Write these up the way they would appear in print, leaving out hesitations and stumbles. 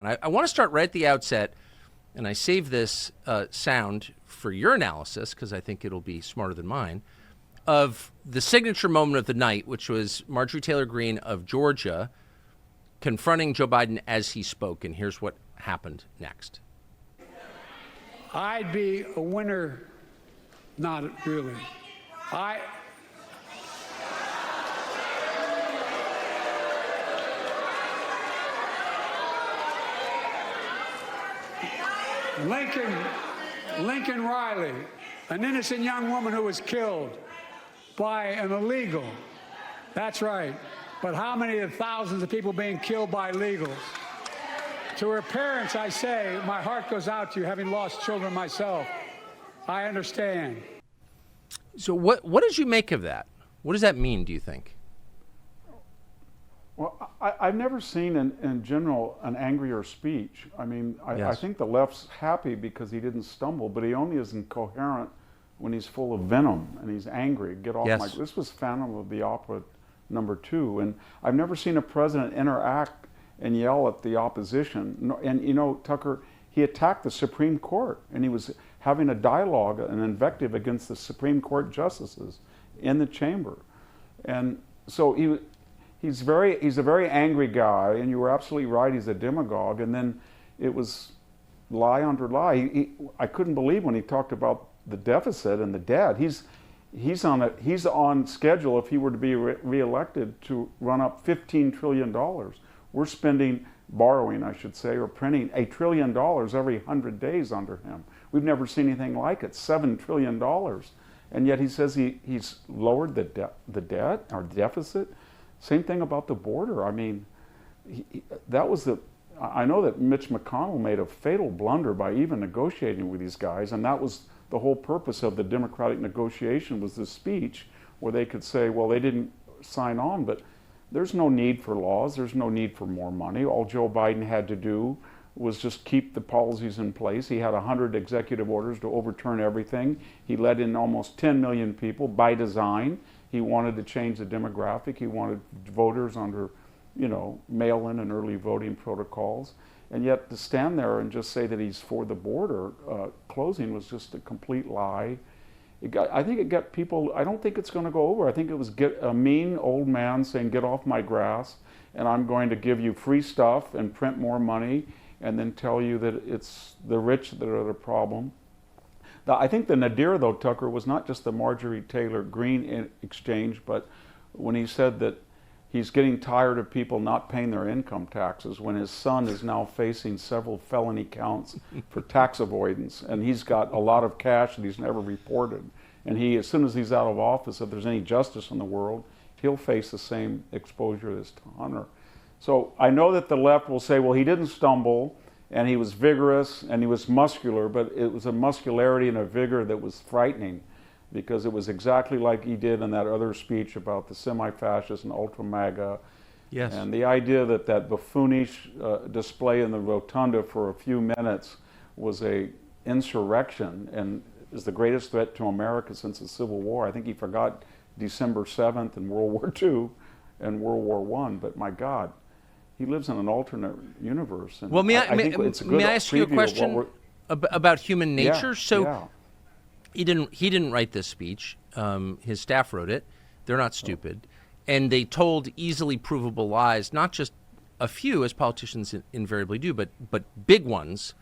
I want to start right at the outset, and I save this sound for your analysis because I think it'll be smarter than mine, of the signature moment of the night, which was Marjorie Taylor Greene of Georgia confronting Joe Biden as he spoke. And here's what happened next. I'd be a winner, not really. Lincoln Riley, an innocent young woman who was killed by an illegal. That's right. But how many of the thousands of people being killed by illegals? To her parents, I say, my heart goes out to you, having lost children myself. I understand. So what did you make of that? What does that mean, do you think? Well, I've never seen, in general, an angrier speech. I mean, I think the left's happy because he didn't stumble, but he only is incoherent when he's full of venom and he's angry. Get off my... This was Phantom of the Opera #2, and I've never seen a president interact and yell at the opposition. And, you know, Tucker, he attacked the Supreme Court, and he was having a dialogue, an invective against the Supreme Court justices in the chamber. And so he's a very angry guy, and you were absolutely right, he's a demagogue. And then it was lie under lie. I couldn't believe when he talked about the deficit and the debt. He's on schedule, if he were to be reelected, to run up $15 trillion. We're borrowing, I should say, or printing $1 trillion every 100 days under him. We've never seen anything like it, $7 trillion. And yet he says he's lowered the debt, or deficit. Same thing about the border. I mean, I know that Mitch McConnell made a fatal blunder by even negotiating with these guys, and that was the whole purpose of the Democratic negotiation, was this speech where they could say, well, they didn't sign on, but there's no need for laws, there's no need for more money. All Joe Biden had to do was just keep the policies in place. He had 100 executive orders to overturn everything. He let in almost 10 million people by design. He wanted to change the demographic. He wanted voters under, mail-in and early voting protocols. And yet to stand there and just say that he's for the border closing was just a complete lie. I think it got people, I don't think it's going to go over. I think it was a mean old man saying, get off my grass, and I'm going to give you free stuff and print more money, and then tell you that it's the rich that are the problem. I think the nadir, though, Tucker, was not just the Marjorie Taylor Greene exchange, but when he said that he's getting tired of people not paying their income taxes when his son is now facing several felony counts for tax avoidance, and he's got a lot of cash that he's never reported. And as soon as he's out of office, if there's any justice in the world, he'll face the same exposure as Hunter. So I know that the left will say, well, he didn't stumble, and he was vigorous, and he was muscular, but it was a muscularity and a vigor that was frightening, because it was exactly like he did in that other speech about the semi-fascist and ultra-MAGA. Yes. And the idea that buffoonish display in the rotunda for a few minutes was a insurrection and is the greatest threat to America since the Civil War. I think he forgot December 7th and World War II and World War I, but my God, he lives in an alternate universe. And well, may I ask you a question about human nature? He didn't write this speech. His staff wrote it. They're not stupid. And they told easily provable lies, not just a few, as politicians invariably do, but big ones.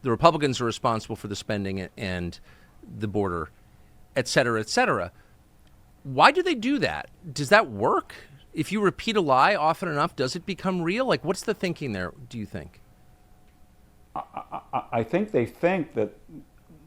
The Republicans are responsible for the spending and the border, et cetera, et cetera. Why do they do that? Does that work? If you repeat a lie often enough, does it become real? Like, what's the thinking there, do you think? I think they think that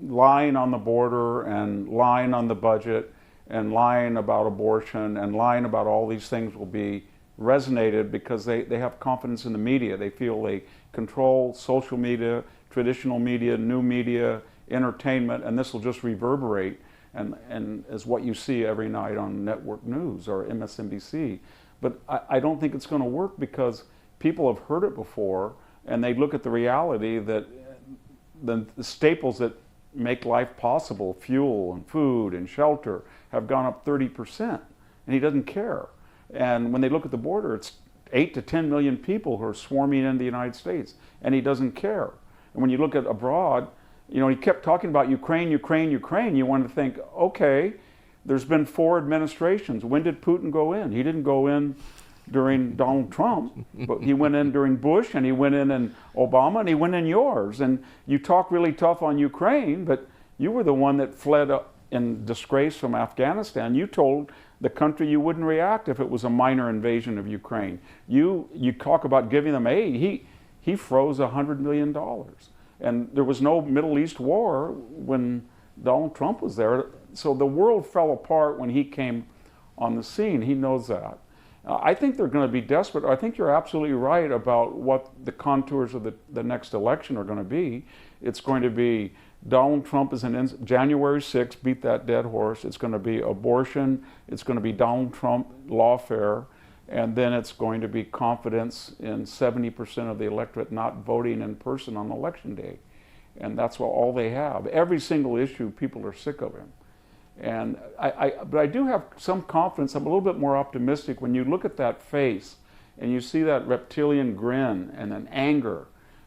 lying on the border and lying on the budget and lying about abortion and lying about all these things will be resonated because they have confidence in the media. They feel they control social media, traditional media, new media, entertainment, and this will just reverberate and as what you see every night on network news or MSNBC. But I don't think it's going to work because people have heard it before, and they look at the reality that the staples that make life possible, fuel and food and shelter, have gone up 30%, and he doesn't care. And when they look at the border, it's 8 to 10 million people who are swarming into the United States, and he doesn't care. And when you look at abroad, you know, he kept talking about Ukraine, Ukraine, Ukraine. You want to think, okay, there's been 4 administrations. When did Putin go in? He didn't go in during Donald Trump, but he went in during Bush, and he went in Obama, and he went in yours. And you talk really tough on Ukraine, but you were the one that fled in disgrace from Afghanistan. You told the country you wouldn't react if it was a minor invasion of Ukraine. You talk about giving them aid. He froze $100 million. And there was no Middle East war when Donald Trump was there. So the world fell apart when he came on the scene. He knows that. I think they're going to be desperate. I think you're absolutely right about what the contours of the next election are going to be. It's going to be Donald Trump is January 6th, beat that dead horse. It's going to be abortion. It's going to be Donald Trump, lawfare. And then it's going to be confidence in 70% of the electorate not voting in person on election day. And that's all they have. Every single issue, people are sick of him. And but I do have some confidence. I'm a little bit more optimistic when you look at that face and you see that reptilian grin and an anger,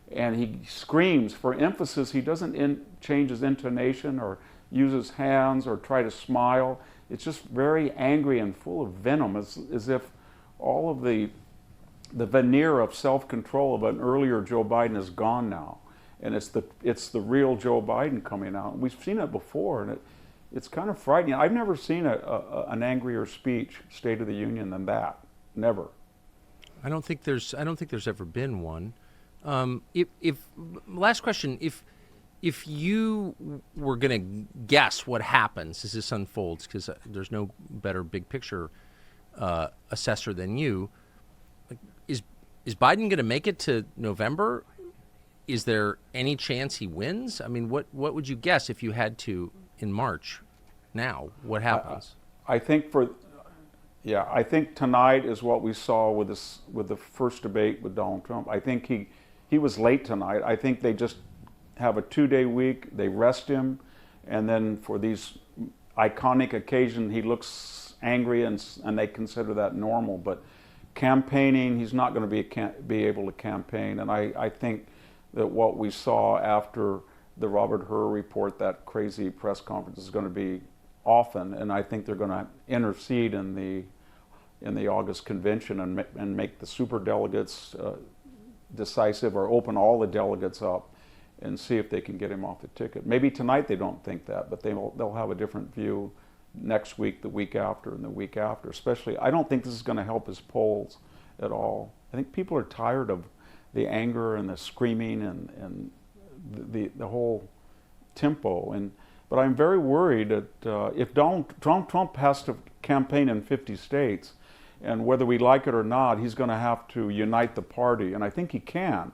and he screams for emphasis. He doesn't change his intonation or use his hands or try to smile. It's just very angry and full of venom, as if all of the veneer of self-control of an earlier Joe Biden is gone now, and it's the real Joe Biden coming out. We've seen it before, and it's kind of frightening. I've never seen an angrier speech, State of the Union, than that. Never. I don't think there's ever been one. Last question, if you were going to guess what happens as this unfolds, because there's no better big picture assessor than you, is Biden going to make it to November? Is there any chance he wins? I mean, what would you guess if you had to in March? Now, what happens? I think I think tonight is what we saw with the first debate with Donald Trump. I think he was late tonight. I think they just have a 2-day week. They rest him, and then for these iconic occasions, he looks angry, and they consider that normal. But campaigning, he's not going to be able to campaign. And I think that what we saw after the Robert Hur report, that crazy press conference, is going to be often, and I think they're going to intercede in the August convention and make the super delegates decisive, or open all the delegates up and see if they can get him off the ticket. Maybe tonight they don't think that, but they'll have a different view next week, the week after, and the week after. Especially, I don't think this is going to help his polls at all. I think people are tired of the anger and the screaming and the whole tempo. But I'm very worried that if Trump has to campaign in 50 states, and whether we like it or not, he's going to have to unite the party, and I think he can.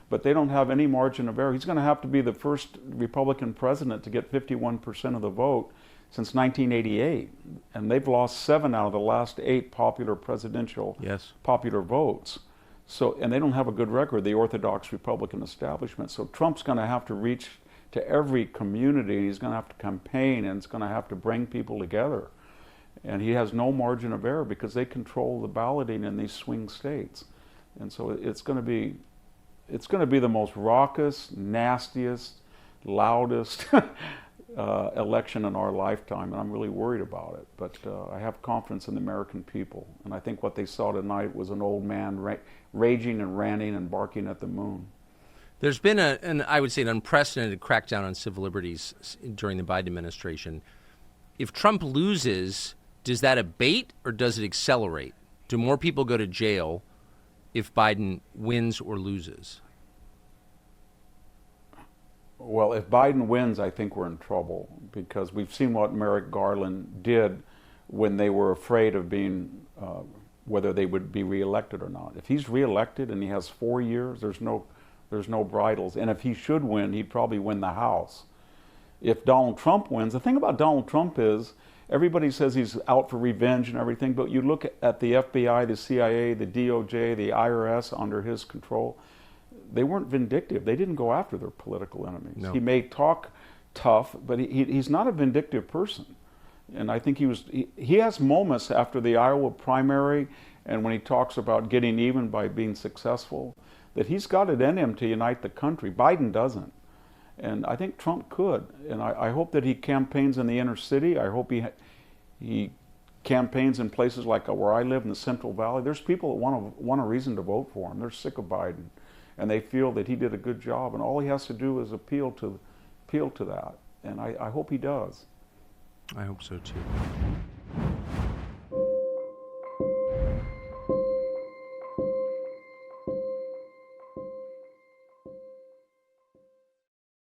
But they don't have any margin of error. He's going to have to be the first Republican president to get 51% of the vote since 1988, and they've lost 7 out of the last 8 popular presidential popular votes. So, and they don't have a good record, the Orthodox Republican establishment. So Trump's going to have to reach to every community. He's going to have to campaign, and it's going to have to bring people together. And he has no margin of error because they control the balloting in these swing states. And so it's going to be the most raucous, nastiest, loudest election in our lifetime, and I'm really worried about it. But I have confidence in the American people, and I think what they saw tonight was an old man raging and ranting and barking at the moon. There's been I would say an unprecedented crackdown on civil liberties during the Biden administration. If Trump loses, does that abate or does it accelerate? Do more people go to jail if Biden wins or loses? Well, if Biden wins, I think we're in trouble, because we've seen what Merrick Garland did when they were afraid of being, whether they would be reelected or not. If he's reelected and he has 4 years, there's no bridles. And if he should win, he'd probably win the House. If Donald Trump wins, the thing about Donald Trump is everybody says he's out for revenge and everything, but you look at the FBI, the CIA, the DOJ, the IRS under his control, they weren't vindictive. They didn't go after their political enemies. No. He may talk tough, but he's not a vindictive person. And I think he has moments after the Iowa primary and when he talks about getting even by being successful, that he's got it in him to unite the country. Biden doesn't. And I think Trump could. And I hope that he campaigns in the inner city. I hope he campaigns in places like where I live in the Central Valley. There's people that want a reason to vote for him. They're sick of Biden. And they feel that he did a good job. And all he has to do is appeal to that. And I hope he does. I hope so too.